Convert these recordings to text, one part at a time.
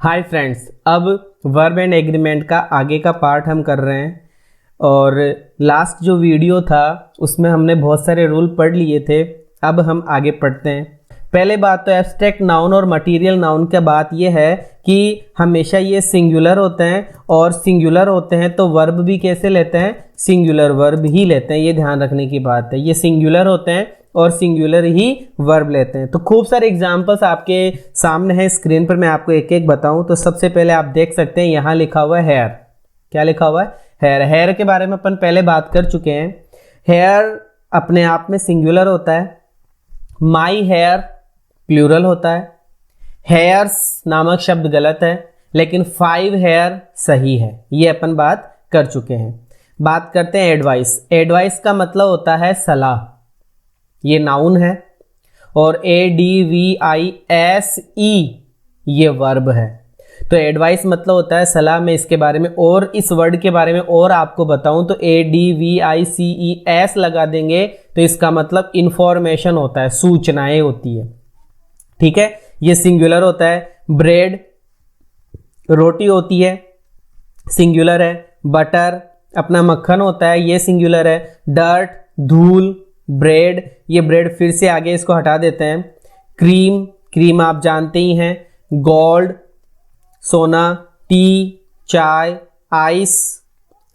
Hi friends, अब verb and agreement का आगे का पार्ट हम कर रहे हैं। और लास्ट जो वीडियो था उसमें हमने बहुत सारे रूल पढ़ लिए थे। अब हम आगे पढ़ते हैं। पहले बात तो एब्स्ट्रैक्ट नाउन और मटेरियल नाउन की बात यह है कि हमेशा ये सिंगुलर होते हैं, और सिंगुलर होते हैं तो वर्ब भी कैसे लेते हैं, सिंगुलर वर्ब ही लेते हैं। ये ध्यान रखने की बात है, ये सिंगुलर होते हैं और सिंगुलर ही वर्ब लेते हैं। तो खूब सारे एग्जाम्पल्स आपके सामने हैं स्क्रीन पर, मैं आपको एक एक बताऊं। तो सबसे पहले आप देख सकते हैं यहाँ लिखा हुआ है हेयर। क्या लिखा हुआ है? हेयर। हेयर के बारे में अपन पहले बात कर चुके हैं। हेयर अपने आप में सिंगुलर होता है। माई हेयर प्लूरल होता है। हेयर्स नामक शब्द गलत है, लेकिन 5 हेयर सही है। ये अपन बात कर चुके हैं। बात करते हैं एडवाइस। एडवाइस का मतलब होता है सलाह। ये नाउन है। और ADVISE ये वर्ब है। तो एडवाइस मतलब होता है सलाह। मैं इसके बारे में और इस वर्ड के बारे में और आपको बताऊं तो ADVICES लगा देंगे तो इसका मतलब इंफॉर्मेशन होता है, सूचनाएं होती है। ठीक है, ये सिंगुलर होता है। ब्रेड रोटी होती है, सिंगुलर है। बटर अपना मक्खन होता है, ये सिंगुलर है। डर्ट धूल, ब्रेड, ये ब्रेड फिर से आगे इसको हटा देते हैं। क्रीम, क्रीम आप जानते ही हैं। गोल्ड सोना, टी चाय, आइस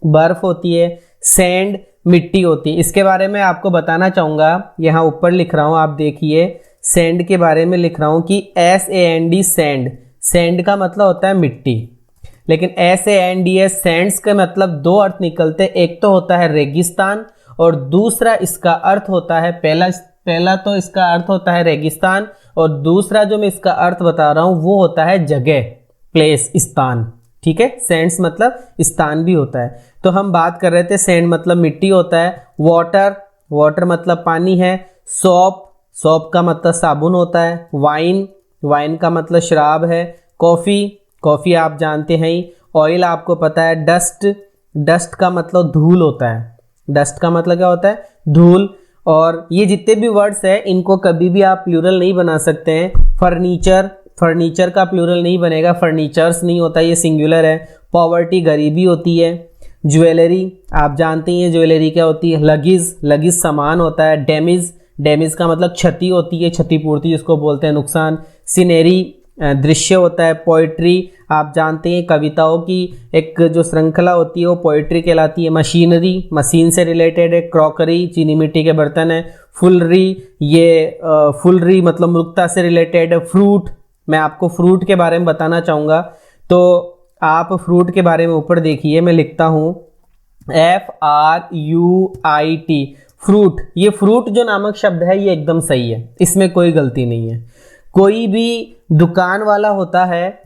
बर्फ होती है। सैंड मिट्टी होती है। इसके बारे में आपको बताना चाहूँगा, यहाँ ऊपर लिख रहा हूँ, आप देखिए। सैंड के बारे में लिख रहा हूँ कि SAND सैंड। सैंड का मतलब होता है मिट्टी, लेकिन SANDS सैंड्स के मतलब दो अर्थ निकलते। एक तो होता है रेगिस्तान और दूसरा इसका अर्थ होता है, पहला तो इसका अर्थ होता है रेगिस्तान, और दूसरा जो मैं इसका अर्थ बता रहा हूँ वो होता है जगह, प्लेस, स्थान। ठीक है, सैंड्स मतलब स्थान भी होता है। तो हम बात कर रहे थे सैंड मतलब मिट्टी होता है। वाटर, वाटर मतलब पानी है। सोप, सोप का मतलब साबुन होता है। वाइन, वाइन का मतलब शराब है। कॉफ़ी, कॉफ़ी आप जानते हैं ही। ऑयल आपको पता है। डस्ट, डस्ट का मतलब धूल होता है। डस्ट का मतलब क्या होता है? धूल। और ये जितने भी वर्ड्स हैं इनको कभी भी आप प्लूरल नहीं बना सकते हैं। फर्नीचर, फर्नीचर का प्लूरल नहीं बनेगा, फर्नीचर्स नहीं होता, ये सिंगुलर है। पॉवर्टी गरीबी होती है। ज्वेलरी आप जानते हैं ज्वेलरी क्या होती है। लगेज, लगेज सामान होता है। डैमेज, डैमेज का मतलब क्षति होती है, क्षतिपूर्ति जिसको बोलते हैं, नुकसान। सीनरी दृश्य होता है। पोइट्री आप जानते हैं कविताओं की एक जो श्रृंखला होती है वो पोइट्री कहलाती है। मशीनरी मशीन से रिलेटेड है। क्रॉकरी चीनी मिट्टी के बर्तन है। फुलरी, ये फुलरी मतलब मृगता से रिलेटेड है। फ्रूट, मैं आपको फ्रूट के बारे में बताना चाहूँगा, तो आप फ्रूट के बारे में ऊपर देखिए, मैं लिखता हूँ FRUIT फ्रूट। ये फ्रूट जो नामक शब्द है ये एकदम सही है, इसमें कोई गलती नहीं है। कोई भी दुकान वाला होता है,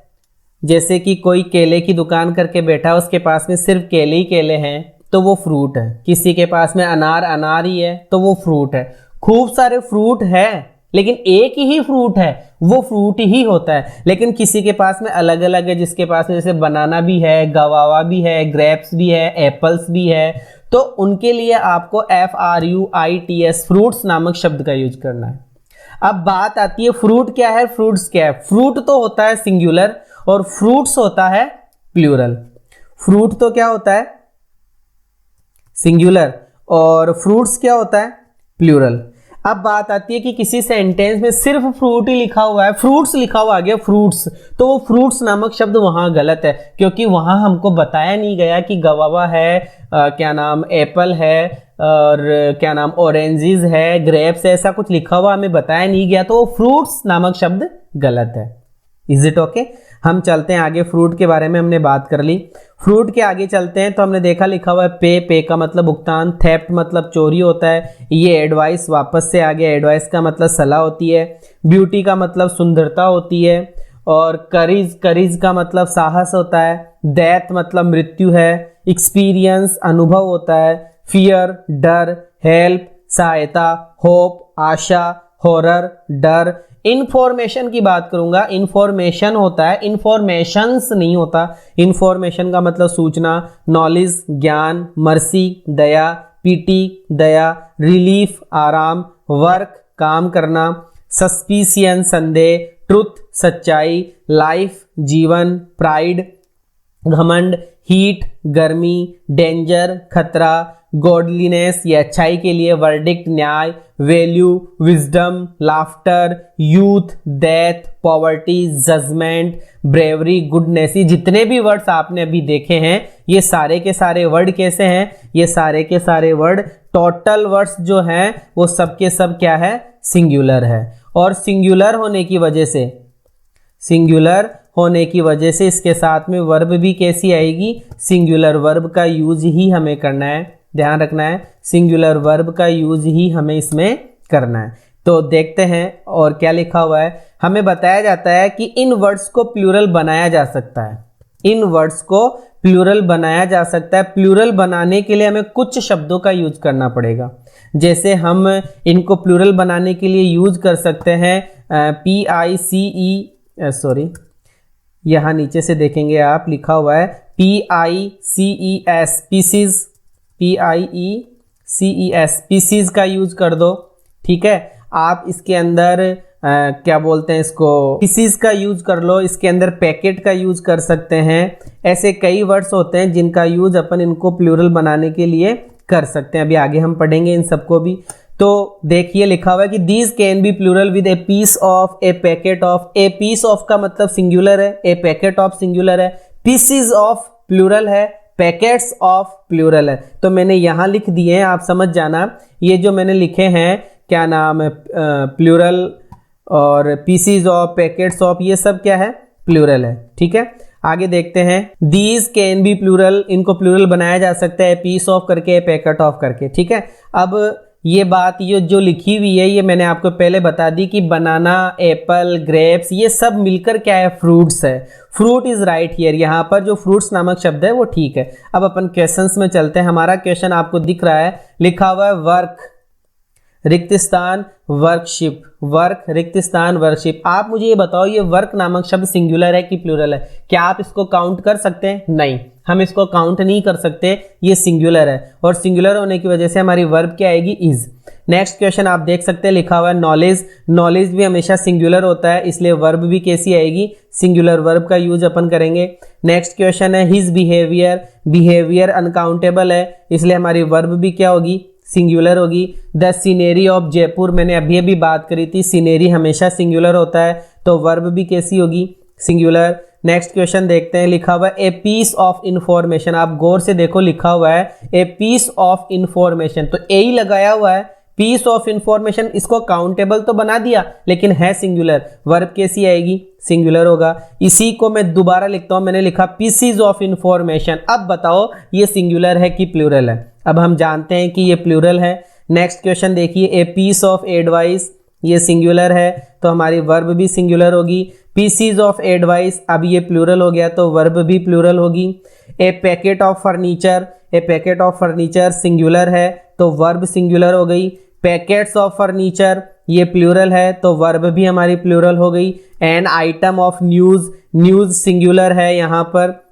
जैसे कि कोई केले की दुकान करके बैठा है, उसके पास में सिर्फ केले ही केले हैं तो वो फ्रूट है। किसी के पास में अनार अनार ही है तो वो फ्रूट है। खूब सारे फ्रूट है लेकिन एक ही फ्रूट है, वो फ्रूट ही होता है। लेकिन किसी के पास में अलग अलग है, जिसके पास में जैसे बनाना भी है, गवावा भी है, ग्रेप्स भी है, एप्पल्स भी है, तो उनके लिए आपको FRUITS फ्रूट्स नामक शब्द का यूज करना है। अब बात आती है फ्रूट क्या है, फ्रूट्स क्या है। फ्रूट तो होता है सिंगुलर और फ्रूट्स होता है प्लूरल। फ्रूट तो क्या होता है? सिंगुलर, और फ्रूट्स क्या होता है? प्लूरल। अब बात आती है कि किसी सेंटेंस में सिर्फ फ्रूट ही लिखा हुआ है, फ्रूट्स लिखा हुआ आ गया फ्रूट्स, तो वो फ्रूट्स नामक शब्द वहां गलत है, क्योंकि वहां हमको बताया नहीं गया कि गवावा है, क्या नाम एप्पल है, और क्या नाम ऑरेंजेस है, ग्रेप्स है, ऐसा कुछ लिखा हुआ हमें बताया नहीं गया, तो वो फ्रूट्स नामक शब्द गलत है। Is it okay? हम चलते हैं आगे। फ्रूट के बारे में हमने बात कर ली। फ्रूट के आगे चलते हैं तो हमने देखा लिखा हुआ है पे, पे का मतलब भुगतान। थेफ्ट मतलब चोरी होता है। ये एडवाइस वापस से आ गया, एडवाइस का मतलब सलाह होती है। ब्यूटी का मतलब सुंदरता होती है। और करीज, करीज का मतलब साहस होता है। डेथ मतलब मृत्यु है। एक्सपीरियंस अनुभव होता है। फियर डर। हेल्प सहायता। होप आशा। हॉरर डर। इंफॉर्मेशन की बात करूंगा, इंफॉर्मेशन होता है, इंफॉर्मेशंस नहीं होता। इंफॉर्मेशन का मतलब सूचना। नॉलेज ज्ञान। मर्सी दया। पीटी दया। रिलीफ आराम। वर्क काम करना। सस्पिशियन संदेह। ट्रुथ सच्चाई, लाइफ जीवन, प्राइड घमंड, हीट गर्मी, डेंजर खतरा, गॉडलीनेस ये अच्छाई के लिए, वर्डिक्ट न्याय, value wisdom, laughter, youth, death, poverty, judgement, bravery, goodness. ये जितने भी वर्ड्स आपने अभी देखे हैं ये सारे के सारे वर्ड कैसे हैं, ये सारे के सारे वर्ड टोटल वर्ड्स जो हैं वो सब के सब क्या है, सिंगुलर है। और सिंगुलर होने की वजह से इसके साथ में वर्ब भी कैसी आएगी, सिंगुलर वर्ब का यूज ही हमें करना है, ध्यान रखना है, सिंगुलर वर्ब का यूज ही हमें इसमें करना है। तो देखते हैं और क्या लिखा हुआ है। हमें बताया जाता है कि इन वर्ड्स को प्लूरल बनाया जा सकता है, इन वर्ड्स को प्लूरल बनाया जा सकता है। प्लूरल बनाने के लिए हमें कुछ शब्दों का यूज करना पड़ेगा। जैसे हम इनको प्लूरल बनाने के लिए यूज कर सकते हैं यहाँ नीचे से देखेंगे आप, लिखा हुआ है PICES, पीसीज, PIECES, पीसीज का यूज कर दो, ठीक है। आप इसके अंदर क्या बोलते हैं इसको, पीसीज का यूज कर लो, इसके अंदर पैकेट का यूज कर सकते हैं। ऐसे कई वर्ड्स होते हैं जिनका यूज अपन इनको प्लूरल बनाने के लिए कर सकते हैं। अभी आगे हम पढ़ेंगे इन सबको भी। तो देखिए लिखा हुआ है कि these can be plural with a piece of, a packet of. A piece of का मतलब सिंगुलर है, ए पैकेट ऑफ सिंगुलर है, पीसीज ऑफ प्लूरल है, पैकेट्स ऑफ प्लूरल है। तो मैंने यहाँ लिख दिए हैं, आप समझ जाना। ये जो मैंने लिखे हैं क्या नाम है, प्लूरल और पीसीज ऑफ, पैकेट्स ऑफ, ये सब क्या है, प्लूरल है, ठीक है। आगे देखते हैं, दीज कैन बी प्लूरल, इनको प्लूरल बनाया जा सकता है पीस ऑफ करके, पैकेट ऑफ करके, ठीक है। अब ये बात ये जो लिखी हुई है ये मैंने आपको पहले बता दी कि बनाना, एप्पल, ग्रेप्स ये सब मिलकर क्या है, फ्रूट्स है। फ्रूट इज राइट हियर, यहाँ पर जो फ्रूट्स नामक शब्द है वो ठीक है। अब अपन क्वेश्चंस में चलते हैं। हमारा क्वेश्चन आपको दिख रहा है, लिखा हुआ है वर्क रिक्त स्थान वर्कशिप, वर्क रिक्त स्थान वर्कशिप। आप मुझे ये बताओ ये वर्क नामक शब्द सिंगुलर है कि प्लूरल है? क्या आप इसको काउंट कर सकते हैं? नहीं, हम इसको काउंट नहीं कर सकते, ये सिंगुलर है। और सिंगुलर होने की वजह से हमारी वर्ब क्या आएगी, इज। नेक्स्ट क्वेश्चन आप देख सकते हैं, लिखा हुआ है नॉलेज। नॉलेज भी हमेशा सिंगुलर होता है, इसलिए वर्ब भी कैसी आएगी, सिंगुलर वर्ब का यूज अपन करेंगे। नेक्स्ट क्वेश्चन है हिज बिहेवियर। बिहेवियर अनकाउंटेबल है, इसलिए हमारी वर्ब भी क्या होगी, सिंगुलर होगी। द सीनेरी ऑफ जयपुर, मैंने अभी अभी बात करी थी, सीनेरी हमेशा सिंगुलर होता है, तो वर्ब भी कैसी होगी, सिंगुलर। नेक्स्ट क्वेश्चन देखते हैं, लिखा हुआ है ए पीस ऑफ इंफॉर्मेशन। आप गौर से देखो, लिखा हुआ है ए पीस ऑफ इंफॉर्मेशन, तो ए ही लगाया हुआ है, पीस ऑफ इंफॉर्मेशन। इसको काउंटेबल तो बना दिया लेकिन है सिंगुलर, वर्ब कैसी आएगी, सिंगुलर होगा। इसी को मैं दोबारा लिखता हूं, मैंने लिखा पीसीज ऑफ इंफॉर्मेशन। अब बताओ ये सिंगुलर है कि प्लूरल है? अब हम जानते हैं कि ये प्लूरल है। नेक्स्ट क्वेश्चन देखिए, ए पीस ऑफ एडवाइस, ये सिंगुलर है तो हमारी वर्ब भी सिंगुलर होगी। पीसीज ऑफ एडवाइस, अब ये प्लूरल हो गया तो वर्ब भी प्लूरल होगी। A packet of furniture, a packet of furniture singular है तो वर्ब सिंगुलर हो गई। पैकेट्स ऑफ फर्नीचर ये प्लूरल है तो वर्ब भी हमारी प्लूरल हो गई। An item of news, news singular है यहाँ पर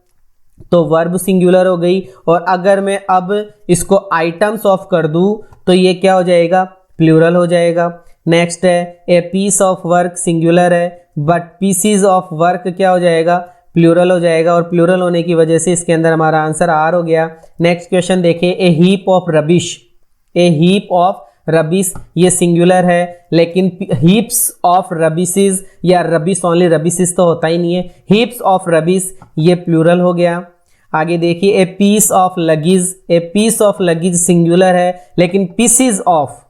तो वर्ब सिंगुलर हो गई। और अगर मैं अब इसको आइटम्स ऑफ कर दूं तो ये क्या हो जाएगा, प्लूरल हो जाएगा। नेक्स्ट है a piece of work, singular है बट पीसीज ऑफ वर्क क्या हो जाएगा, प्लूरल हो जाएगा। और प्लूरल होने की वजह से इसके अंदर हमारा आंसर आर हो गया। नेक्स्ट क्वेश्चन देखिए, a heap of rubbish, a heap of rubbish ये सिंगुलर है लेकिन हीप्स ऑफ रबिसेस या रबिश ओनली, रबिसेस तो होता ही नहीं है, हीप्स ऑफ रबिश ये प्लूरल हो गया। आगे देखिए, a piece of luggage, a piece of luggage singular है लेकिन पीसीज ऑफ,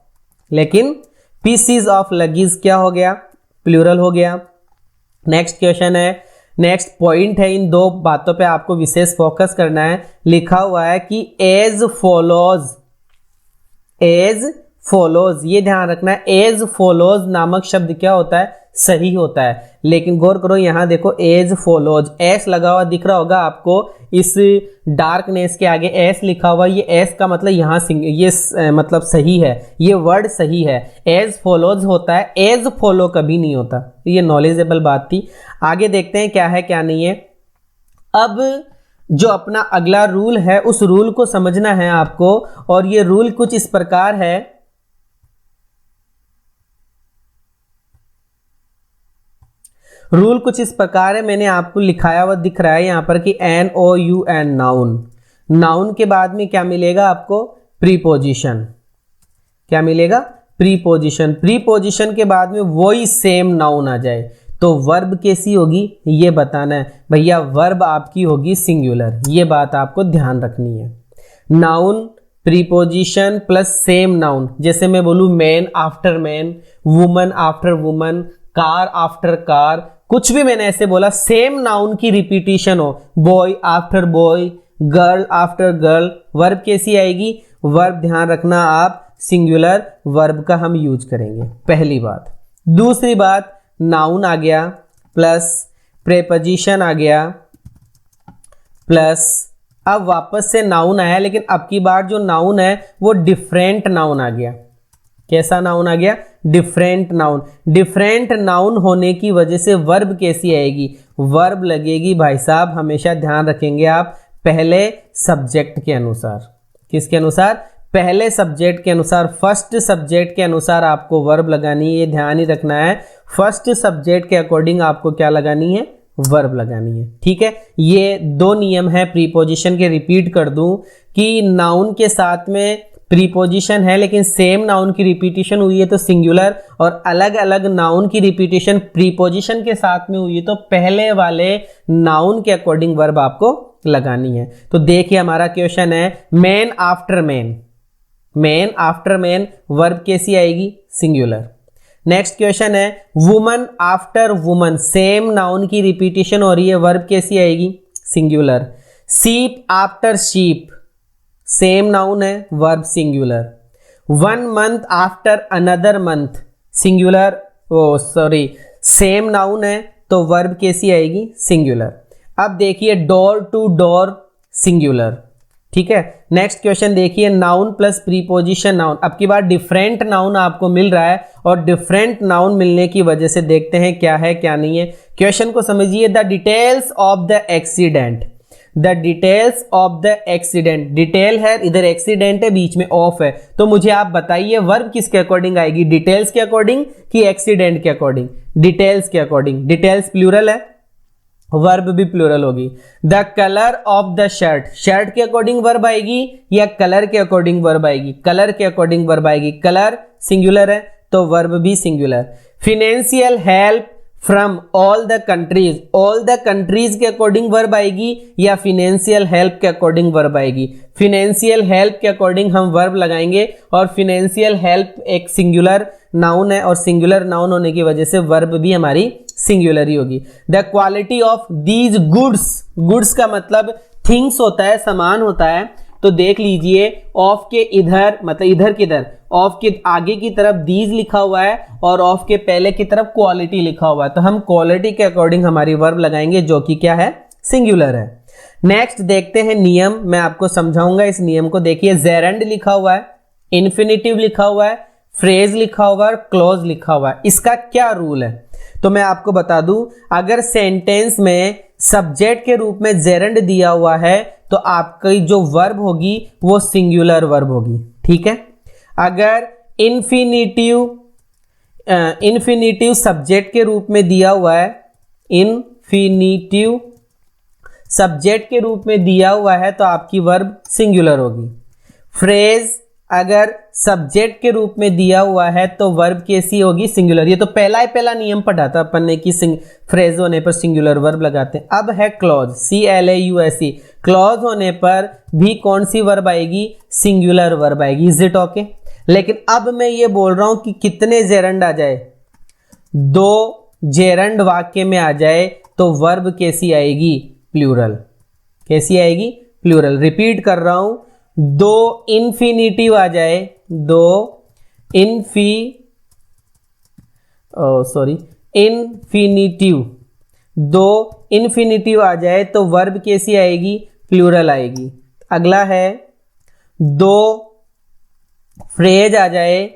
लेकिन पीसीज ऑफ लगेज क्या हो गया, प्लूरल हो गया। नेक्स्ट क्वेश्चन है, नेक्स्ट पॉइंट है, इन दो बातों पे आपको विशेष फोकस करना है। लिखा हुआ है कि एज फॉलोज, एज फॉलोज, ये ध्यान रखना है, एज फॉलोज नामक शब्द क्या होता है, सही होता है। लेकिन गौर करो यहाँ देखो, एज फॉलोज, एस लगा हुआ दिख रहा होगा आपको, इस डार्कनेस के आगे एस लिखा हुआ, ये एस का मतलब यहाँ ये मतलब सही है, ये वर्ड सही है। एज फॉलोज होता है, एज फॉलो कभी नहीं होता। ये नॉलेजेबल बात थी। आगे देखते हैं क्या है क्या नहीं है। अब जो अपना अगला रूल है उस रूल को समझना है आपको, और ये रूल कुछ इस प्रकार है, रूल कुछ इस प्रकार है, मैंने आपको लिखाया हुआ दिख रहा है यहाँ पर कि NOUN नाउन, नाउन के बाद में क्या मिलेगा आपको, प्रीपोजिशन। क्या मिलेगा, प्रीपोजिशन। प्रीपोजिशन के बाद में वही सेम नाउन आ जाए तो वर्ब कैसी होगी ये बताना है भैया, वर्ब आपकी होगी सिंगुलर, ये बात आपको ध्यान रखनी है। Noun, preposition plus same noun, जैसे मैं बोलूं man after man, woman after woman, car after car, कुछ भी मैंने ऐसे बोला, सेम नाउन की रिपीटिशन हो, boy after boy, girl after girl, verb कैसी आएगी, वर्ब ध्यान रखना आप सिंगुलर वर्ब का हम यूज करेंगे, पहली बात। दूसरी बात, नाउन आ गया प्लस प्रेपोजिशन आ गया प्लस, अब वापस से नाउन आया, लेकिन अब की बार जो नाउन है वो डिफरेंट नाउन आ गया। कैसा नाउन आ गया, डिफरेंट नाउन। डिफरेंट नाउन होने की वजह से वर्ब कैसी आएगी, वर्ब लगेगी भाई साहब, हमेशा ध्यान रखेंगे आप, पहले सब्जेक्ट के अनुसार। किसके अनुसार, पहले सब्जेक्ट के अनुसार, फर्स्ट सब्जेक्ट के अनुसार आपको वर्ब लगानी है, ये ध्यान ही रखना है। फर्स्ट सब्जेक्ट के अकॉर्डिंग आपको क्या लगानी है, वर्ब लगानी है, ठीक है। ये दो नियम है प्रीपोजिशन के, रिपीट कर दूं कि नाउन के साथ में प्रीपोजिशन है लेकिन सेम नाउन की रिपीटिशन हुई है तो सिंगुलर, और अलग अलग नाउन की रिपीटिशन प्रीपोजिशन के साथ में हुई है तो पहले वाले नाउन के अकॉर्डिंग वर्ब आपको लगानी है। तो देखिए हमारा क्वेश्चन है man after man, man after man, verb कैसी आएगी, सिंगुलर। नेक्स्ट क्वेश्चन है woman after woman, same noun की रिपीटिशन हो रही है, वर्ब कैसी आएगी, singular. Sheep after sheep, same noun है, verb singular. 1 month after another month, singular, oh sorry same noun है तो वर्ब कैसी आएगी, सिंगुलर। अब देखिए डोर टू डोर, सिंगुलर, ठीक है। नेक्स्ट क्वेश्चन देखिए नाउन प्लस प्रीपोजिशन नाउन, अब की बार डिफरेंट नाउन आपको मिल रहा है और डिफरेंट नाउन मिलने की वजह से देखते हैं क्या है क्या नहीं है। क्वेश्चन को समझिए, the details of the accident, the details of the accident, detail है इधर, एक्सीडेंट है बीच में ऑफ है, तो मुझे आप बताइए वर्ब किसके अकॉर्डिंग आएगी, डिटेल्स के अकॉर्डिंग कि एक्सीडेंट के अकॉर्डिंग, डिटेल्स के अकॉर्डिंग। डिटेल्स प्लूरल है, वर्ब भी प्लूरल होगी। The colour of the shirt, shirt के अकॉर्डिंग वर्ब आएगी या कलर के अकॉर्डिंग वर्ब आएगी, कलर के अकॉर्डिंग वर्ब आएगी, कलर सिंगुलर है तो वर्ब भी singular. Financial help from all the countries, all the countries के अकॉर्डिंग वर्ब आएगी या फिनेंशियल हेल्प के अकॉर्डिंग वर्ब आएगी, फिनेंशियल हेल्प के अकॉर्डिंग हम वर्ब लगाएंगे, और फिनेंशियल हेल्प एक सिंगुलर नाउन है और सिंगुलर नाउन होने की वजह से वर्ब भी हमारी सिंगुलर ही होगी। The quality of these goods, goods का मतलब थिंग्स होता है, सामान होता है, तो देख लीजिए ऑफ के इधर मतलब इधर किधर, ऑफ के आगे की तरफ दीज लिखा हुआ है और ऑफ के पहले की तरफ क्वालिटी लिखा हुआ है, तो हम क्वालिटी के अकॉर्डिंग हमारी वर्ब लगाएंगे जो कि क्या है, सिंगुलर है। नेक्स्ट देखते हैं नियम, मैं आपको समझाऊंगा इस नियम को। देखिए जेरेंड लिखा हुआ है, इन्फिनिटिव लिखा हुआ है, फ्रेज लिखा हुआ है, क्लॉज लिखा हुआ है, इसका क्या रूल है तो मैं आपको बता दूं, अगर सेंटेंस में सब्जेक्ट के रूप में जेरेंड दिया हुआ है तो आपकी जो वर्ब होगी वो सिंगुलर वर्ब होगी, ठीक है। अगर इन्फिनिटिव सब्जेक्ट के रूप में दिया हुआ है, इन्फिनिटिव सब्जेक्ट के रूप में दिया हुआ है तो आपकी वर्ब सिंगुलर होगी। फ्रेज अगर सब्जेक्ट के रूप में दिया हुआ है तो वर्ब कैसी होगी, सिंगुलर। ये तो पहला नियम पढ़ा था अपन ने कि फ्रेज होने पर सिंगुलर वर्ब लगाते हैं। अब है क्लॉज, CLAUSE, क्लॉज होने पर भी कौन सी वर्ब आएगी, सिंगुलर वर्ब आएगी। Is it okay? लेकिन अब मैं ये बोल रहा हूं कि कितने जेरंड आ जाए, 2 जेरंड वाक्य में आ जाए तो वर्ब कैसी आएगी, प्लूरल। कैसी आएगी, प्लूरल। रिपीट कर रहा हूं, 2 इन्फिनिटिव आ जाए, 2 इन्फिनिटिव आ जाए तो वर्ब कैसी आएगी, प्लूरल आएगी। अगला है 2 फ्रेज आ जाए,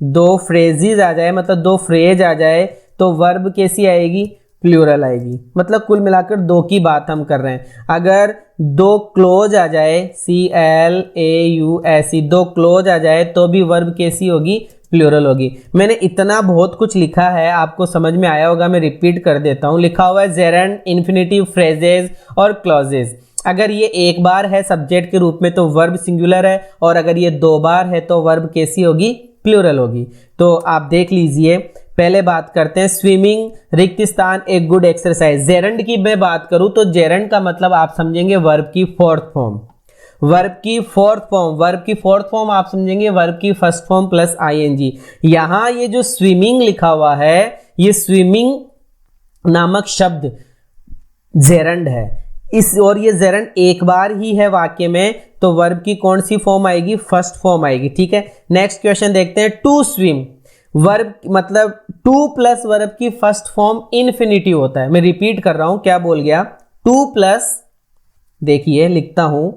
2 फ्रेजेस आ जाए, मतलब 2 फ्रेज आ जाए तो वर्ब कैसी आएगी, प्लूरल आएगी। मतलब कुल मिलाकर दो की बात हम कर रहे हैं। अगर दो क्लोज आ जाए, CLAUSE, दो क्लोज आ जाए तो भी वर्ब कैसी होगी, प्लूरल होगी। मैंने इतना बहुत कुछ लिखा है, आपको समझ में आया होगा, मैं रिपीट कर देता हूं। लिखा हुआ है जेरेंड, इन्फिनेटिव फ्रेजेस और क्लॉजेज। अगर ये एक बार है सब्जेक्ट के रूप में तो वर्ब सिंगुलर है, और अगर ये दो बार है तो वर्ब कैसी होगी, प्लूरल होगी। तो आप देख लीजिए, पहले बात करते हैं स्विमिंग, रिक्त स्थान, एक गुड एक्सरसाइज। जेरेंड की मैं बात करूं तो जेरेंड का मतलब आप समझेंगे वर्ब की फोर्थ फॉर्म। वर्ब की फोर्थ फॉर्म आप समझेंगे वर्ब की फर्स्ट फॉर्म प्लस ING। यहां ये जो स्विमिंग लिखा हुआ है, ये स्विमिंग नामक शब्द जेरेंड है। और ये जेरेंड एक बार ही है वाक्य में, तो वर्ब की कौन सी फॉर्म आएगी, फर्स्ट फॉर्म आएगी। ठीक है, नेक्स्ट क्वेश्चन देखते हैं। टू स्विम, वर्ब मतलब टू प्लस वर्ब की फर्स्ट फॉर्म इन्फिनिटिव होता है। मैं रिपीट कर रहा हूं, क्या बोल गया, टू प्लस, देखिए लिखता हूं,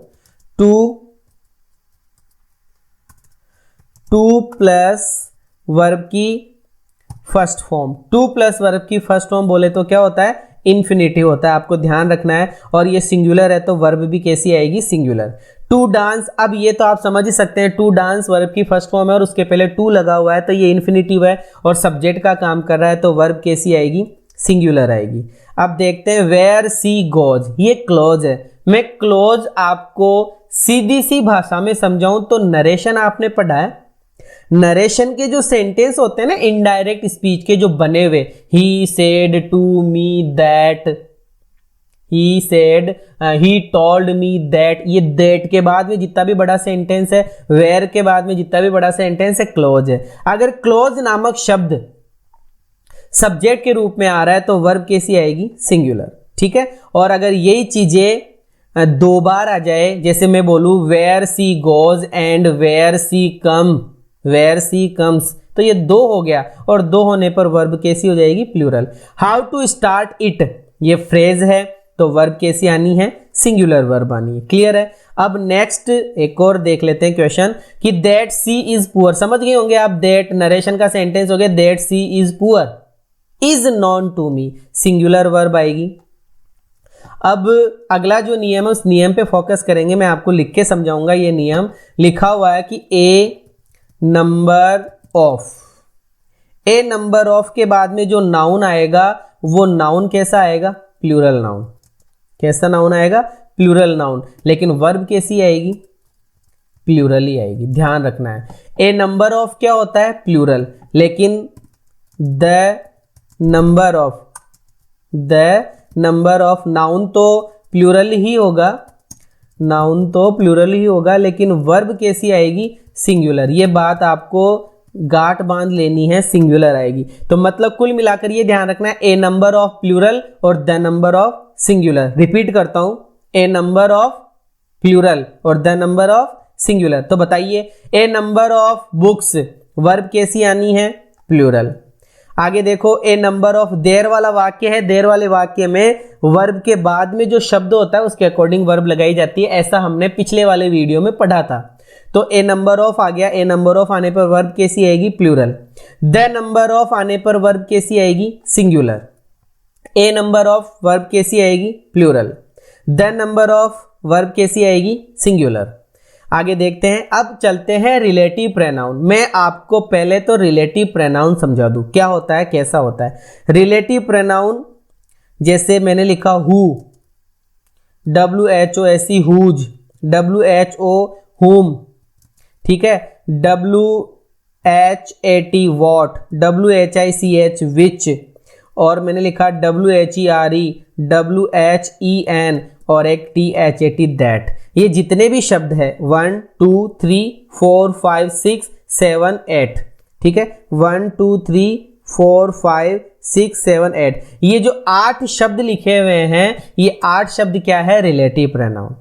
टू प्लस वर्ब की first form, two plus verb की फर्स्ट फॉर्म बोले तो क्या होता है, इन्फिनिटिव होता है, आपको ध्यान रखना है। और ये सिंगुलर है तो वर्ब भी कैसी आएगी, सिंगुलर। टू डांस, अब ये तो आप समझ ही सकते हैं, टू डांस वर्ब की फर्स्ट फॉर्म है और उसके पहले टू लगा हुआ है तो ये इन्फिनिटिव है और सब्जेक्ट का काम कर रहा है, तो वर्ब कैसी आएगी, सिंगुलर आएगी। अब देखते हैं वेयर सी गोज, ये क्लोज है। मैं क्लोज आपको सीधी सी भाषा में समझाऊं तो नरेशन आपने पढ़ा है, नरेशन के जो सेंटेंस होते हैं ना, इनडायरेक्ट स्पीच के जो बने हुए, he said to me that, he said, he told me that, ये दैट के बाद में जितना भी बड़ा सेंटेंस है, वेयर के बाद में जितना भी बड़ा सेंटेंस है, क्लोज है। अगर क्लोज नामक शब्द सब्जेक्ट के रूप में आ रहा है तो वर्ब कैसी आएगी, सिंगुलर। ठीक है, और अगर यही चीजें दो बार आ जाए, जैसे मैं बोलूं where she goes and where she come, where she comes, तो ये दो हो गया, और दो होने पर वर्ब कैसी हो जाएगी, plural. How to start it, ये फ्रेज है तो वर्ब कैसी आनी है, सिंगुलर वर्ब आनी है। क्लियर है। अब नेक्स्ट एक और देख लेते हैं क्वेश्चन कि दैट सी इज पुअर, समझ गए होंगे आप, दैट नरेशन का सेंटेंस हो गया, that she is poor, is known to me, singular verb आएगी। अब अगला जो नियम है उस नियम पे फोकस करेंगे, मैं आपको लिख के समझाऊंगा। ये नियम लिखा हुआ है कि a number of, a number of के बाद में जो नाउन आएगा वो नाउन कैसा आएगा, प्लूरल नाउन। कैसा नाउन आएगा, प्लूरल नाउन। लेकिन वर्ब कैसी आएगी, प्लूरल ही आएगी, ध्यान रखना है। ए नंबर ऑफ क्या होता है, प्लूरल, लेकिन द नंबर ऑफ नाउन तो प्लूरल ही होगा, नाउन तो प्लूरल ही होगा, लेकिन वर्ब कैसी आएगी, सिंगुलर। ये बात आपको गांठ बांध लेनी है, सिंगुलर आएगी। तो मतलब कुल मिलाकर ये ध्यान रखना है, ए नंबर ऑफ प्लूरल और the number of singular. Repeat करता हूं, ए नंबर ऑफ प्लूरल और द नंबर ऑफ सिंगुलर। तो बताइए, ए नंबर ऑफ बुक्स, वर्ब कैसी आनी है, प्लूरल। आगे देखो, ए नंबर ऑफ, देयर वाला वाक्य है, देयर वाले वाक्य में वर्ब के बाद में जो शब्द होता है उसके अकॉर्डिंग वर्ब लगाई जाती है, ऐसा हमने पिछले वाले वीडियो में पढ़ा था। तो ए नंबर ऑफ आ गया, ए नंबर ऑफ आने पर वर्ब कैसी आएगी, प्लूरल। द नंबर ऑफ आने पर वर्ब कैसी आएगी, singular. A number of verb कैसी आएगी, plural. The number of verb कैसी आएगी, सिंगुलर। आगे देखते हैं। अब चलते हैं रिलेटिव प्रोनाउन। मैं आपको पहले तो रिलेटिव प्रोनाउन समझा दूं, क्या होता है, कैसा होता है रिलेटिव प्रोनाउन। जैसे मैंने लिखा who, WHOSE whose, WHO whom, ठीक है, WHAT वॉट, WHICH विच, और मैंने लिखा WHERE, WHEN और एक THAT दैट। ये जितने भी शब्द है 1 2 3 4 5 6 7 8, ठीक है, 1 2 3 4 5 6 7 8, ये जो 8 शब्द लिखे हुए हैं, ये 8 शब्द क्या है, रिलेटिव प्रोनाउन।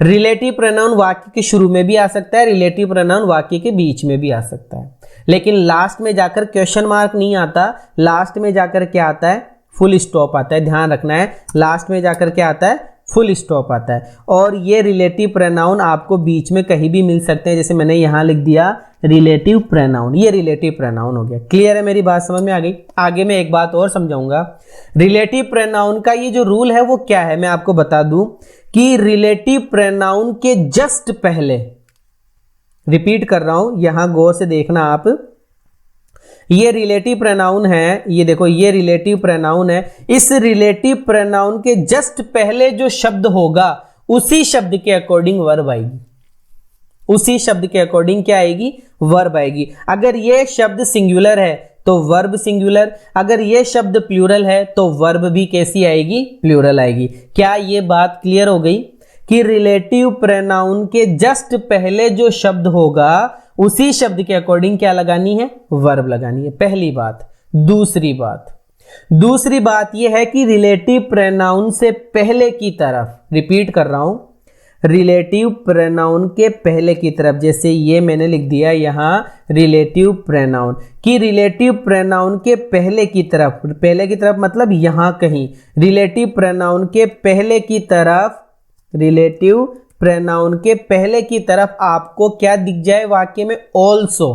रिलेटिव प्रोनाउन वाक्य के शुरू में भी आ सकता है, रिलेटिव प्रोनाउन वाक्य के बीच में भी आ सकता है, लेकिन लास्ट में जाकर क्वेश्चन मार्क नहीं आता, लास्ट में जाकर क्या आता है, फुल स्टॉप आता है। ध्यान रखना है, लास्ट में जाकर क्या आता है, फुल स्टॉप आता है। और ये रिलेटिव प्रोनाउन आपको बीच में कहीं भी मिल सकते हैं, जैसे मैंने यहाँ लिख दिया रिलेटिव प्रोनाउन, ये रिलेटिव प्रोनाउन हो गया। क्लियर है, मेरी बात समझ में आ गई। आगे मैं एक बात और समझाऊंगा। रिलेटिव प्रोनाउन का ये जो रूल है वो क्या है, मैं आपको बता दूं कि रिलेटिव प्रोनाउन के जस्ट पहले, रिपीट कर रहा हूं, यहां गौर से देखना आप, ये रिलेटिव प्रोनाउन है, ये देखो ये रिलेटिव प्रोनाउन है। इस रिलेटिव प्रोनाउन के जस्ट पहले जो शब्द होगा उसी शब्द के अकॉर्डिंग वर्ब आएगी, उसी शब्द के अकॉर्डिंग क्या आएगी, वर्ब आएगी। अगर ये शब्द सिंगुलर है तो वर्ब सिंगुलर, अगर ये शब्द प्लूरल है तो वर्ब भी कैसी आएगी, प्लूरल आएगी। क्या ये बात क्लियर हो गई कि रिलेटिव प्रोनाउन के जस्ट पहले जो शब्द होगा उसी शब्द के अकॉर्डिंग क्या लगानी है, वर्ब लगानी है, पहली बात। दूसरी बात यह है कि रिलेटिव प्रोनाउन से पहले की तरफ, रिपीट कर रहा हूं, रिलेटिव प्रोनाउन के पहले की तरफ, जैसे ये मैंने लिख दिया यहां रिलेटिव प्रोनाउन, कि रिलेटिव प्रोनाउन के पहले की तरफ, पहले की तरफ मतलब यहां कहीं, रिलेटिव प्रोनाउन के पहले की तरफ, रिलेटिव प्रोनाउन के पहले की तरफ आपको क्या दिख जाए वाक्य में, ऑल्सो,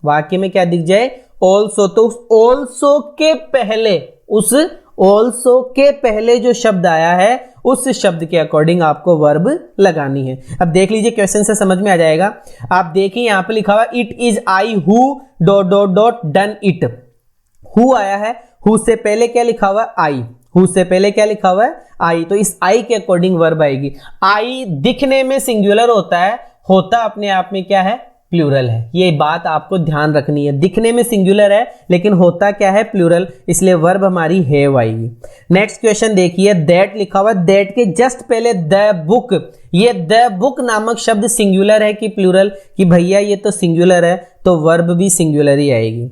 वाक्य में क्या दिख जाए, ऑल्सो। तो उस ऑल्सो के पहले, उस ऑल्सो के पहले जो शब्द आया है उस शब्द के अकॉर्डिंग आपको वर्ब लगानी है। अब देख लीजिए, क्वेश्चन से समझ में आ जाएगा। आप देखिए यहां पे लिखा हुआ it is I who dot dot dot done it, who आया है, हु से पहले क्या लिखा हुआ है, आई, हु से पहले क्या लिखा हुआ है, आई, तो इस आई के अकॉर्डिंग वर्ब आएगी। आई दिखने में सिंगुलर होता है, होता अपने आप में क्या है, प्लूरल है। ये बात आपको ध्यान रखनी है, दिखने में सिंगुलर है लेकिन होता क्या है, प्लूरल, इसलिए वर्ब हमारी हैव आएगी। नेक्स्ट क्वेश्चन देखिए, दैट लिखा हुआ, दैट के जस्ट पहले द बुक, ये द बुक नामक शब्द सिंगुलर है कि प्लूरल, कि भैया ये तो सिंगुलर है तो वर्ब भी सिंगुलर ही आएगी।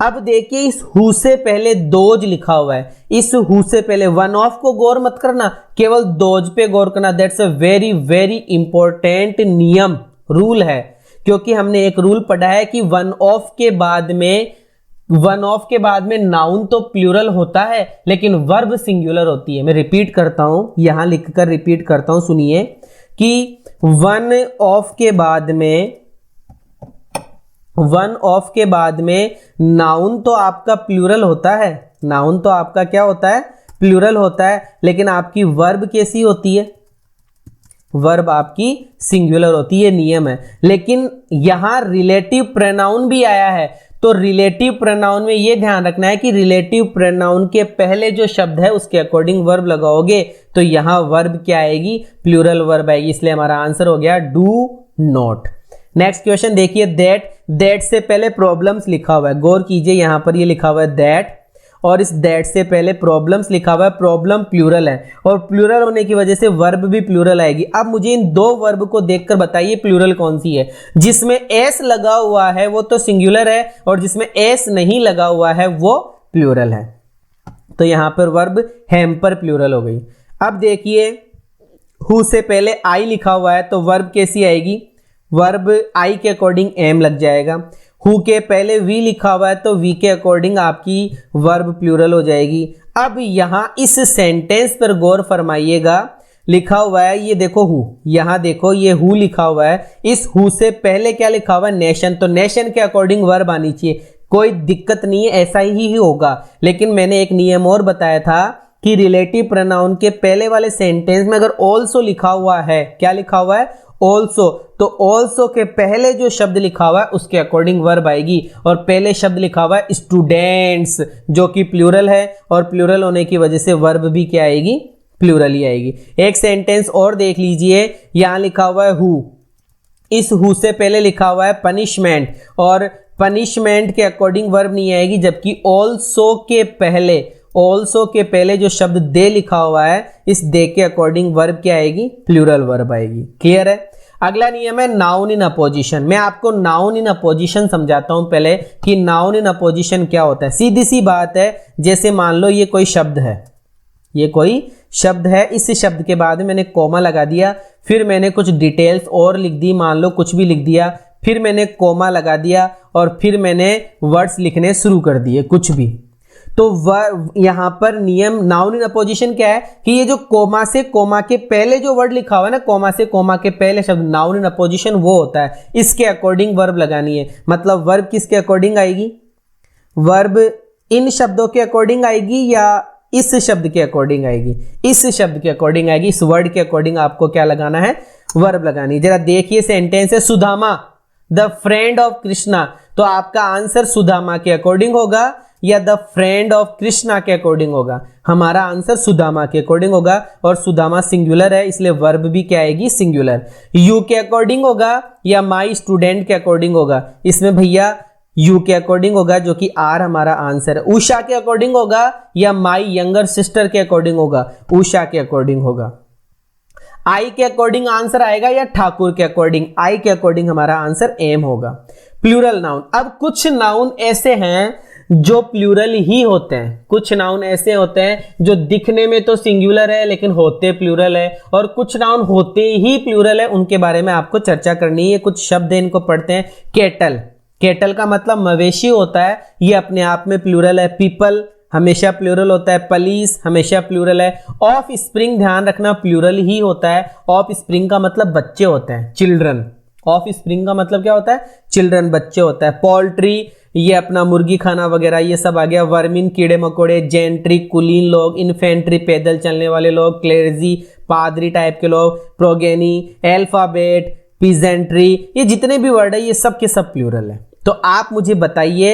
अब देखिए इस हु से पहले दोज लिखा हुआ है, इस हु से पहले वन ऑफ को गौर मत करना, केवल दोज पे गौर करना। That's a very very important नियम, रूल है, क्योंकि हमने एक रूल पढ़ा है कि वन ऑफ के बाद में नाउन तो प्लूरल होता है लेकिन वर्ब सिंगुलर होती है। मैं रिपीट करता हूं, यहां लिखकर रिपीट करता हूं, सुनिए, कि वन ऑफ के बाद में नाउन तो आपका प्लूरल होता है, नाउन तो आपका क्या होता है, प्लूरल होता है, लेकिन आपकी वर्ब कैसी होती है, वर्ब आपकी सिंगुलर होती है, नियम है। लेकिन यहां रिलेटिव प्रोनाउन भी आया है, तो रिलेटिव प्रोनाउन में यह ध्यान रखना है कि रिलेटिव प्रोनाउन के पहले जो शब्द है उसके अकॉर्डिंग वर्ब लगाओगे तो यहां वर्ब क्या आएगी, प्लूरल वर्ब आएगी, इसलिए हमारा आंसर हो गया डू नॉट। नेक्स्ट क्वेश्चन देखिए, दैट से पहले प्रॉब्लम्स लिखा हुआ है, गौर कीजिए यहां पर ये लिखा हुआ है दैट, और इस दैट से पहले प्रॉब्लम्स लिखा हुआ है, प्रॉब्लम प्लूरल है और प्लूरल होने की वजह से वर्ब भी प्लूरल आएगी। अब मुझे इन दो वर्ब को देखकर बताइए प्लूरल कौन सी है, जिसमें एस लगा हुआ है वो तो सिंगुलर है और जिसमें एस नहीं लगा हुआ है वो प्लूरल है, तो यहां पर वर्ब हैम्पर प्लूरल हो गई। अब देखिए हु से पहले आई लिखा हुआ है तो वर्ब कैसी आएगी, वर्ब आई के अकॉर्डिंग एम लग जाएगा। हु के पहले वी लिखा हुआ है तो वी के अकॉर्डिंग आपकी वर्ब प्लूरल हो जाएगी। अब यहां इस सेंटेंस पर गौर फरमाइएगा, लिखा हुआ है ये देखो हु, यहां देखो ये हु लिखा हुआ है, इस हु से पहले क्या लिखा हुआ है, नेशन, तो नेशन के अकॉर्डिंग वर्ब आनी चाहिए, कोई दिक्कत नहीं है, ऐसा ही होगा। लेकिन मैंने एक नियम और बताया था कि रिलेटिव प्रोनाउन के पहले वाले सेंटेंस में अगर ऑल्सो लिखा हुआ है, क्या लिखा हुआ है, ऑल्सो, तो ऑल्सो के पहले जो शब्द लिखा हुआ है उसके अकॉर्डिंग वर्ब आएगी, और पहले शब्द लिखा हुआ है स्टूडेंट्स जो कि प्लूरल है, और प्लूरल होने की वजह से वर्ब भी क्या आएगी, प्लूरल ही आएगी। एक सेंटेंस और देख लीजिए, यहां लिखा हुआ है हु, इस हु से पहले लिखा हुआ है पनिशमेंट, और पनिशमेंट के अकॉर्डिंग वर्ब नहीं आएगी, जबकि ऑल्सो के पहले जो शब्द दे लिखा हुआ है, इस दे के अकॉर्डिंग वर्ब क्या आएगी, प्लूरल वर्ब आएगी। क्लियर है। अगला नियम है नाउन इन अपोजिशन। मैं आपको नाउन इन अपोजिशन समझाता हूं पहले कि नाउन इन अपोजिशन क्या होता है। सीधी सी बात है, जैसे मान लो ये कोई शब्द है, ये कोई शब्द है, इस शब्द के बाद मैंने कोमा लगा दिया, फिर मैंने कुछ डिटेल्स और लिख दी, मान लो कुछ भी लिख दिया, फिर मैंने कोमा लगा दिया और फिर मैंने वर्ड्स लिखने शुरू कर दिए कुछ भी, तो वह यहाँ पर नियम नाउन इन अपोजिशन क्या है कि ये जो कोमा से कोमा के पहले जो वर्ड लिखा हुआ है ना, कोमा से कोमा के पहले शब्द नाउन इन अपोजिशन वो होता है, इसके अकॉर्डिंग वर्ब लगानी है। मतलब वर्ब किसके अकॉर्डिंग आएगी, वर्ब इन शब्दों के अकॉर्डिंग आएगी या इस शब्द के अकॉर्डिंग आएगी, इस शब्द के अकॉर्डिंग आएगी, इस वर्ड के अकॉर्डिंग आपको क्या लगाना है, वर्ब लगानी। जरा देखिए सेंटेंस है Sudama the friend of Krishna, तो आपका आंसर सुदामा के अकॉर्डिंग होगा या द फ्रेंड ऑफ कृष्णा के अकॉर्डिंग होगा। हमारा आंसर सुदामा के अकॉर्डिंग होगा और सुदामा सिंगुलर है इसलिए वर्ब भी क्या आएगी, सिंगुलर। यू के अकॉर्डिंग होगा या माई स्टूडेंट के अकॉर्डिंग होगा, इसमें भैया यू के अकॉर्डिंग होगा जो कि आर हमारा आंसर है। उषा के अकॉर्डिंग होगा या माई यंगर सिस्टर के अकॉर्डिंग होगा, उषा के अकॉर्डिंग होगा। आई के अकॉर्डिंग आंसर आएगा या ठाकुर के अकॉर्डिंग, आई के अकॉर्डिंग हमारा आंसर एम होगा। प्लूरल नाउन, अब कुछ नाउन ऐसे हैं जो प्लूरल ही होते हैं, कुछ नाउन ऐसे होते हैं जो दिखने में तो सिंगुलर है लेकिन होते प्लूरल है, और कुछ नाउन होते ही प्लूरल है, उनके बारे में आपको चर्चा करनी है। कुछ शब्द है इनको पढ़ते हैं। केटल, केटल का मतलब मवेशी होता है, ये अपने आप में प्लूरल है। पीपल हमेशा प्लूरल होता है, पुलिस हमेशा प्लूरल है। ऑफ स्प्रिंग ध्यान रखना प्लूरल ही होता है, ऑफ स्प्रिंग का मतलब बच्चे होते हैं, चिल्ड्रन। ऑफ स्प्रिंग का मतलब क्या होता है, चिल्ड्रन बच्चे होता है। पोल्ट्री ये अपना मुर्गी खाना वगैरह ये सब आ गया। वर्मिन कीड़े मकोड़े। जेंट्री कुलीन लोग। इन्फेंट्री पैदल चलने वाले लोग। क्लेर्जी पादरी टाइप के लोग। प्रोगेनी अल्फाबेट पीजेंट्री, ये जितने भी वर्ड है ये सब के सब प्लूरल है। तो आप मुझे बताइए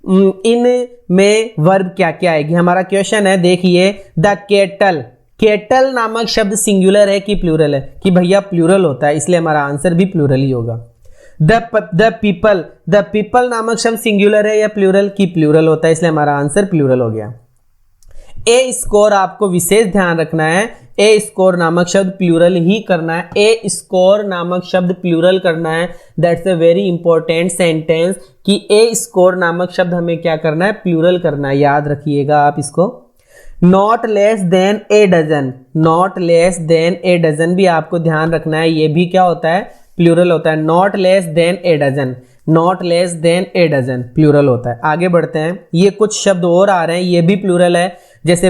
इन में वर्ब क्या क्या आएगी। हमारा क्वेश्चन है, देखिए द केटल, केटल नामक शब्द सिंगुलर है कि प्लूरल है, कि भैया प्लूरल होता है इसलिए हमारा आंसर भी प्लूरल ही होगा। द पीपल, द पीपल नामक शब्द सिंगुलर है या प्लूरल, की प्लूरल होता है इसलिए हमारा आंसर प्लूरल हो गया। ए स्कोर आपको विशेष ध्यान रखना है, ए स्कोर नामक शब्द प्लूरल ही करना है, ए स्कोर नामक शब्द प्लूरल करना है। That's a very important sentence कि ए स्कोर नामक शब्द हमें क्या करना है, प्लूरल करना है, याद रखिएगा आप इसको। Not less than a dozen, not less than a dozen भी आपको ध्यान रखना है, ये भी क्या होता है, प्लूरल होता है। Not less than a dozen, not less than a dozen plural होता है। आगे बढ़ते हैं, ये कुछ शब्द और आ रहे हैं, ये भी प्लूरल है, जैसे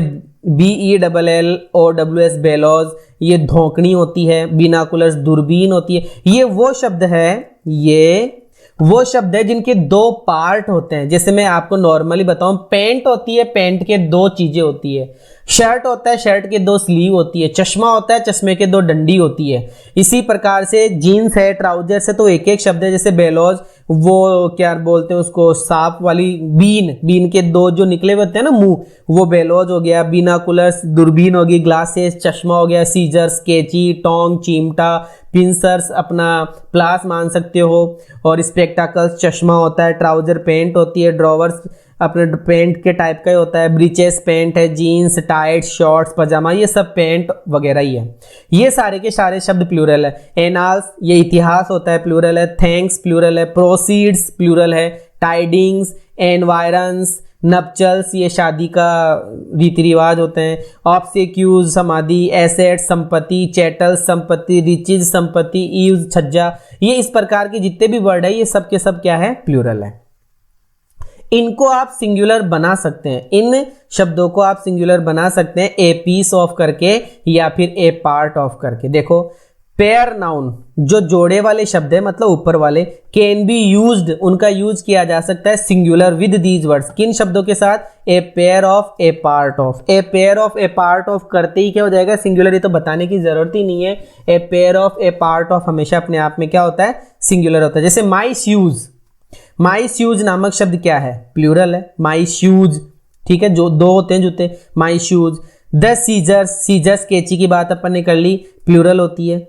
BELLOWS बेलॉज, ये धोकनी होती है। बिनाकुलर्स दूरबीन होती है। ये वो शब्द है, ये वो शब्द है जिनके दो पार्ट होते हैं। जैसे मैं आपको नॉर्मली बताऊं, पैंट होती है, पैंट के दो चीजें होती है। शर्ट होता है, शर्ट के दो स्लीव होती है। चश्मा होता है, चश्मे के दो डंडी होती है। इसी प्रकार से जीन्स है, ट्राउजर्स है, तो एक एक शब्द है। जैसे बेलॉज, वो क्या बोलते हैं उसको, सांप वाली बीन, बीन के दो जो निकले हुए होते हैं ना मुंह, वो बेलॉज हो गया। बिनाकुलर्स दूरबीन होगी। ग्लासेस चश्मा हो गया। सीजर्स कैंची, टोंग चिमटा। पिंसर्स अपना प्लास मान सकते हो। और स्पेक्टाकल्स चश्मा होता है। ट्राउजर पैंट होती है। ड्रॉवर्स अपने पैंट के टाइप का ही होता है। ब्रीचेस पैंट है। जीन्स टाइट शॉर्ट्स पजामा, ये सब पैंट वगैरह ही है। ये सारे के सारे शब्द प्लूरल है। एनाल्स ये इतिहास होता है, प्लूरल है। थैंक्स प्लूरल है। प्रोसीड्स प्लूरल है। टाइडिंग्स, एनवायरंस, नपचल्स ये शादी का रीति रिवाज होते हैं। ऑब्सेक्यूज समाधि। एसेट संपत्ति। चैटल्स संपत्ति। रिचेज संपत्ति। ईव्स छज्जा, ये इस प्रकार के जितने भी वर्ड है ये सब के सब क्या है, प्लूरल है। इनको आप सिंगुलर बना सकते हैं, इन शब्दों को आप सिंगुलर बना सकते हैं ए पीस ऑफ करके या फिर ए पार्ट ऑफ करके। देखो पेयर नाउन जो जोड़े वाले शब्द है, मतलब ऊपर वाले, कैन बी यूज्ड, उनका यूज किया जा सकता है सिंगुलर विद दीज वर्ड्स। किन शब्दों के साथ, a pair of, A part of. A pair of, A part of करते ही क्या हो जाएगा, सिंगुलर। ये तो बताने की जरूरत ही नहीं है। A pair of, A part of हमेशा अपने आप में क्या होता है, सिंगुलर होता है। जैसे माई शूज, माई शूज नामक शब्द क्या है, प्लूरल है। माई शूज, ठीक है, जो दो होते हैं जूते, my shoes. The scissors, scissors कैंची की बात अपन ने कर ली, प्लूरल होती है।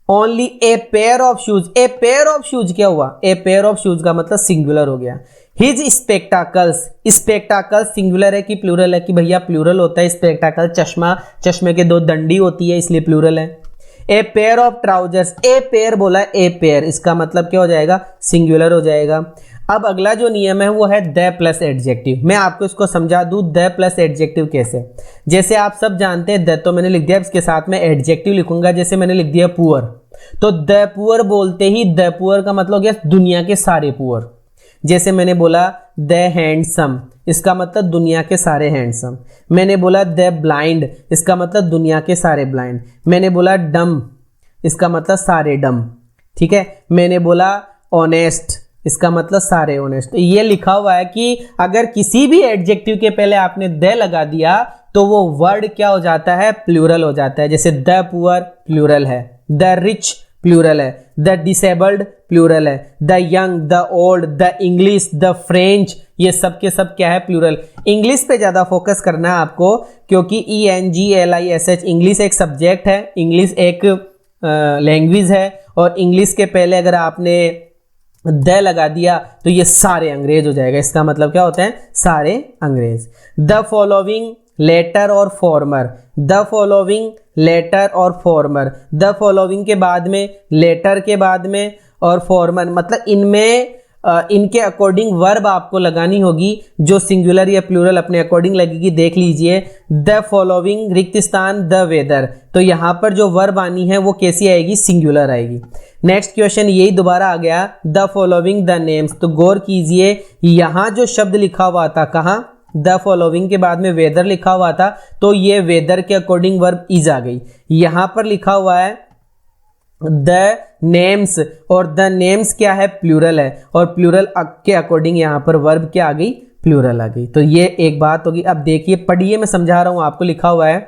Only a pair of shoes, a pair of shoes क्या हुआ, ए पेयर ऑफ शूज का मतलब सिंगुलर हो गया। हिज स्पेक्टाकल्स, स्पेक्टाकल्स सिंगुलर है कि प्लूरल है, कि भैया प्लूरल होता है। स्पेक्टाकल चश्मा, चश्मे के दो डंडी होती है इसलिए प्लूरल है। A pair of trousers, a pair बोला है, ए पेयर, इसका मतलब क्या हो जाएगा, सिंगुलर हो जाएगा। अब अगला जो नियम है वो है द प्लस एडजेक्टिव। मैं आपको इसको समझा दूं, द प्लस एडजेक्टिव कैसे। जैसे आप सब जानते हैं द तो मैंने लिख दिया, इसके साथ में एडजेक्टिव लिखूंगा। जैसे मैंने लिख दिया पुअर, तो द पुअर बोलते ही द पुअर का मतलब क्या, दुनिया के सारे पुअर। जैसे मैंने बोला द हैंडसम, इसका मतलब दुनिया के सारे हैंडसम। मैंने बोला द ब्लाइंड, इसका मतलब दुनिया के सारे ब्लाइंड। मैंने बोला डम, इसका मतलब सारे डम। ठीक है, मैंने बोला ऑनेस्ट, इसका मतलब सारे ऑनेस्ट। तो ये लिखा हुआ है कि अगर किसी भी एडजेक्टिव के पहले आपने द लगा दिया तो वो वर्ड क्या हो जाता है, प्लूरल हो जाता है। जैसे द पुअर प्लूरल है, द रिच प्लूरल है, द डिसेबल्ड प्लूरल है, the young, the old, the English, the French, ये सब के सब क्या है, प्लूरल। इंग्लिश पे ज़्यादा फोकस करना है आपको, क्योंकि ENGLISH इंग्लिश एक सब्जेक्ट है, इंग्लिश एक लैंग्वेज है, और इंग्लिश के पहले अगर आपने द लगा दिया तो ये सारे अंग्रेज हो जाएगा। इसका मतलब क्या होता है, सारे अंग्रेज। द फॉलोइंग लेटर और फॉर्मर, द फॉलोइंग लेटर और फॉर्मर, द फॉलोइंग के बाद में, लेटर के बाद में और फॉर्मर, मतलब इनमें इनके अकॉर्डिंग वर्ब आपको लगानी होगी, जो सिंगुलर या प्लूरल अपने अकॉर्डिंग लगेगी। देख लीजिए, द फॉलोइंग रिक्त स्थान द वेदर, तो यहाँ पर जो वर्ब आनी है वो कैसी आएगी, सिंगुलर आएगी। नेक्स्ट क्वेश्चन यही दोबारा आ गया, द फॉलोइंग द नेम्स, तो गौर कीजिए यहाँ जो शब्द लिखा हुआ था, कहाँ, द फॉलोइंग के बाद में वेदर लिखा हुआ था, तो ये वेदर के अकॉर्डिंग वर्ब इज आ गई। यहाँ पर लिखा हुआ है द नेम्स, और द नेम्स क्या है, प्लूरल है, और प्लूरल के अकॉर्डिंग यहाँ पर वर्ब क्या आ गई, प्लूरल आ गई। तो ये एक बात होगी। अब देखिए, पढ़िए, मैं समझा रहा हूं आपको। लिखा हुआ है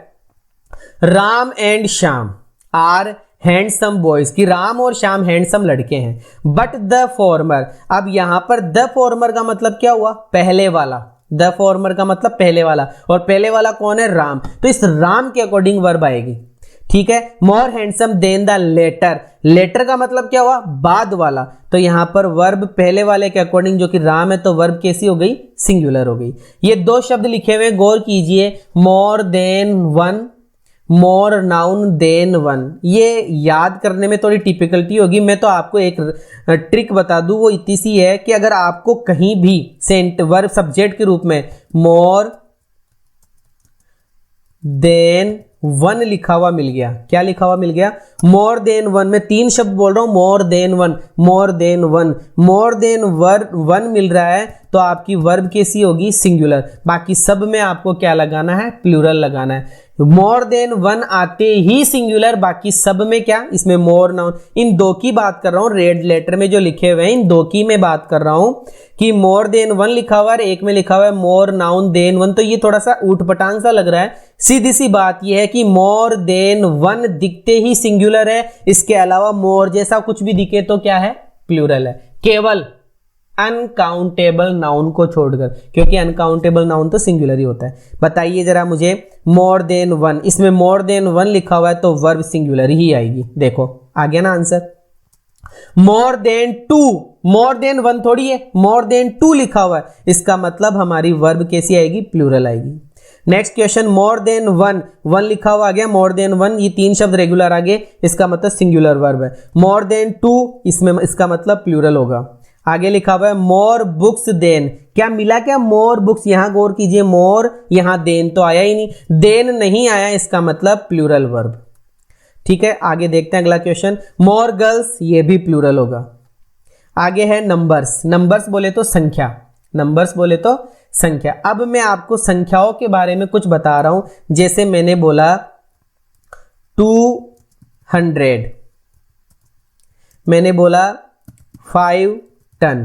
Ram and Shyam are handsome boys, कि राम और श्याम हैंडसम लड़के हैं। बट द फॉर्मर, अब यहां पर द फॉर्मर का मतलब क्या हुआ, पहले वाला। द फॉर्मर का मतलब पहले वाला, और पहले वाला कौन है, राम, तो इस राम के अकॉर्डिंग वर्ब आएगी। ठीक है, more handsome than the latter, latter का मतलब क्या हुआ, बाद वाला, तो यहां पर वर्ब पहले वाले के अकॉर्डिंग जो कि राम है, तो वर्ब कैसी हो गई, सिंगुलर हो गई। ये दो शब्द लिखे हुए, गौर कीजिए, मोर देन वन, मोर नाउन देन वन। ये याद करने में थोड़ी टिपिकलिटी होगी। मैं तो आपको एक ट्रिक बता दूं, वो इतनी सी है कि अगर आपको कहीं भी वर्ब सब्जेक्ट के रूप में मोर देन वन लिखा हुआ मिल गया, क्या लिखा हुआ मिल गया, मोर देन वन, मैं तीन शब्द बोल रहा हूं, more than one, more than one, more than one मिल रहा है, तो आपकी वर्ब कैसी होगी, सिंगुलर। बाकी सब में आपको क्या लगाना है, प्लूरल लगाना है। मोर देन वन आते ही सिंगुलर, बाकी सब में क्या, इसमें मोर नाउन। इन दो की बात कर रहा हूं, रेड लेटर में जो लिखे हुए हैं, इन दो की मैं बात कर रहा हूं कि मोर देन वन लिखा हुआ है, एक में लिखा हुआ है मोर नाउन देन वन, तो ये थोड़ा सा ऊटपटांग सा लग रहा है। सीधी सी बात यह है कि मोर देन वन दिखते ही सिंगुलर है, इसके अलावा मोर जैसा कुछ भी दिखे तो क्या है, प्लूरल है, केवल अनकाउंटेबल नाउन को छोड़कर, क्योंकि अनकाउंटेबल नाउन तो सिंगुलर ही होता है। बताइए जरा मुझे, मोर देन वन, इसमें मोर देन वन लिखा हुआ है तो वर्ब सिंगुलर ही आएगी। देखो आ गया ना answer. More than two, more than one थोड़ी है, मोर देन टू लिखा हुआ है, इसका मतलब हमारी वर्ब कैसी आएगी, प्लूरल आएगी। नेक्स्ट क्वेश्चन, मोर देन वन, वन लिखा हुआ आ गया, मोर देन वन, ये तीन शब्द रेगुलर आ गए, इसका मतलब सिंगुलर वर्ब है। मोर देन टू, इसमें इसका मतलब प्लूरल होगा। आगे लिखा हुआ है मोर बुक्स देन, क्या मिला, क्या मोर बुक्स, यहां गौर कीजिए, मोर, यहां देन तो आया ही नहीं, देन नहीं आया, इसका मतलब प्लूरल वर्ब। ठीक है, आगे देखते हैं अगला क्वेश्चन, मोर गर्ल्स, ये भी प्लूरल होगा। आगे है नंबर्स, नंबर्स बोले तो संख्या, नंबर्स बोले तो संख्या। अब मैं आपको संख्याओं के बारे में कुछ बता रहा हूं, जैसे मैंने बोला 200, मैंने बोला 5 टन,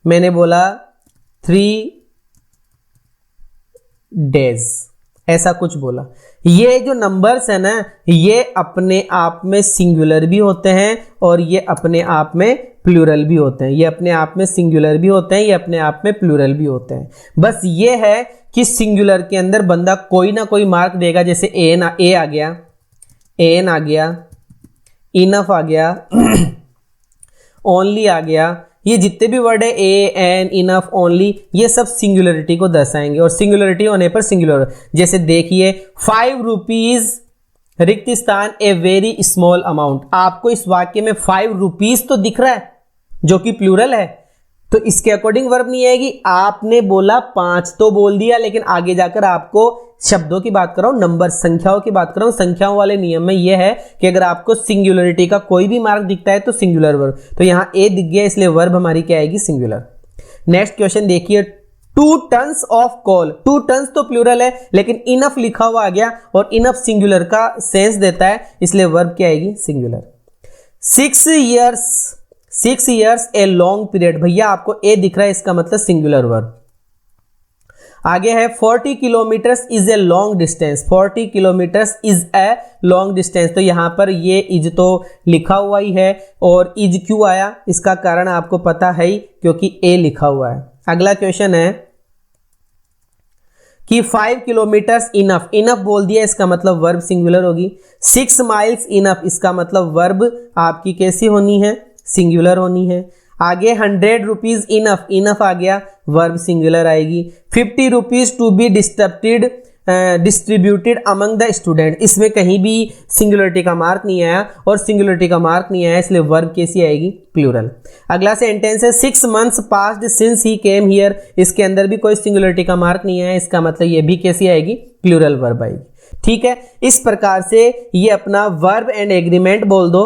मैंने बोला 3 डेज, ऐसा कुछ बोला। ये जो नंबर्स है ना, ये अपने आप में सिंगुलर भी होते हैं और ये अपने आप में प्लूरल भी होते हैं। ये अपने आप में सिंगुलर भी होते हैं, ये अपने आप में प्लूरल भी होते हैं। बस ये है कि सिंगुलर के अंदर बंदा कोई ना कोई मार्क देगा, जैसे ए आ गया, एन आ गया, इनफ आ गया, ओनली आ गया, ये जितने भी वर्ड है, ए, एन, इनफ, ओनली, ये सब सिंगुलरिटी को दर्शाएंगे, और सिंगुलरिटी होने पर सिंगुलर। जैसे देखिए 5 रुपीज रिक्त स्थान ए वेरी स्मॉल अमाउंट, आपको इस वाक्य में 5 रुपीज तो दिख रहा है जो कि प्लूरल है, तो इसके अकॉर्डिंग वर्ब नहीं आएगी। आपने बोला 5 तो बोल दिया, लेकिन आगे जाकर आपको शब्दों की बात कर रहा हूं, नंबर संख्याओं की बात कर रहा हूं। संख्याओं वाले नियम में यह है कि अगर आपको सिंगुलरिटी का कोई भी मार्क दिखता है तो सिंगुलर वर्ब, तो यहां ए दिख गया, इसलिए वर्ब हमारी क्या आएगी, सिंगुलर। नेक्स्ट क्वेश्चन देखिए, 2 टन्स ऑफ कोल। 2 टन्स तो प्लूरल है, लेकिन इनफ लिखा हुआ आ गया और इनफ सिंगुलर का सेंस देता है, इसलिए वर्ब क्या आएगी? Singular. 6 years a long period, भैया आपको ए दिख रहा है, इसका मतलब सिंगुलर वर्ब। आगे है 40 kilometres is a long distance. 40 kilometres is a long distance, तो यहां पर ये इज तो लिखा हुआ ही है, और इज क्यों आया इसका कारण आपको पता है ही, क्योंकि ए लिखा हुआ है। अगला क्वेश्चन है कि 5 किलोमीटर्स इनफ। इनफ बोल दिया, इसका मतलब वर्ब सिंगुलर होगी। 6 माइल्स इनफ, इसका मतलब वर्ब आपकी कैसी होनी है? सिंगुलर होनी है। आगे 100 रुपीज इनफ, इनफ आ गया, वर्ब सिंगुलर आएगी। 50 rupees to be distributed among the student, इसमें कहीं भी सिंगुलरिटी का मार्क नहीं आया, और सिंगुलरिटी का मार्क नहीं आया, इसलिए वर्ब कैसी आएगी? प्लूरल। अगला सेंटेंस है 6 months passed since he came here, इसके अंदर भी कोई सिंगुलरिटी का मार्क नहीं आया, इसका मतलब ये भी कैसी आएगी? प्लूरल वर्ब आएगी। ठीक है, इस प्रकार से ये अपना वर्ब एंड एग्रीमेंट बोल दो,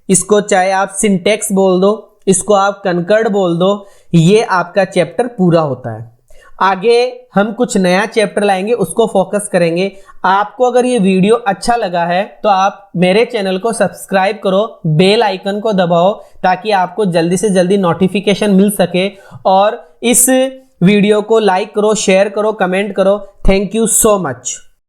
इसको चाहे आप सिंटेक्स बोल दो, इसको आप कनकर्ड बोल दो, ये आपका चैप्टर पूरा होता है। आगे हम कुछ नया चैप्टर लाएंगे, उसको फोकस करेंगे। आपको अगर ये वीडियो अच्छा लगा है तो आप मेरे चैनल को सब्सक्राइब करो, बेल आइकन को दबाओ, ताकि आपको जल्दी से जल्दी नोटिफिकेशन मिल सके, और इस वीडियो को लाइक करो, शेयर करो, कमेंट करो। Thank you so much.